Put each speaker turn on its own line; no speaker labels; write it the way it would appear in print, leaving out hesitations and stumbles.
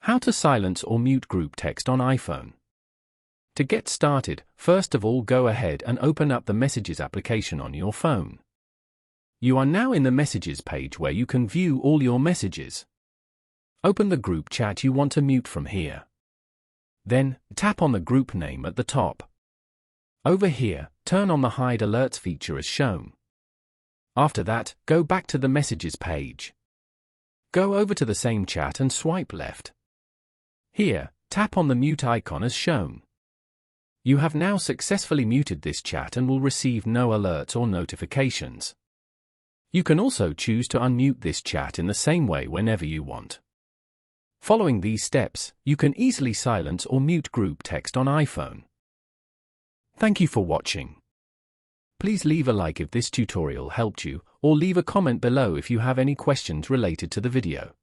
How to silence or mute group text on iPhone. To get started, first of all go ahead and open up the Messages application on your phone. You are now in the Messages page where you can view all your messages. Open the group chat you want to mute from here. Then, tap on the group name at the top. Over here, turn on the Hide Alerts feature as shown. After that, go back to the Messages page. Go over to the same chat and swipe left. Here, tap on the mute icon as shown. You have now successfully muted this chat and will receive no alerts or notifications. You can also choose to unmute this chat in the same way whenever you want. Following these steps, you can easily silence or mute group text on iPhone. Thank you for watching. Please leave a like if this tutorial helped you, or leave a comment below if you have any questions related to the video.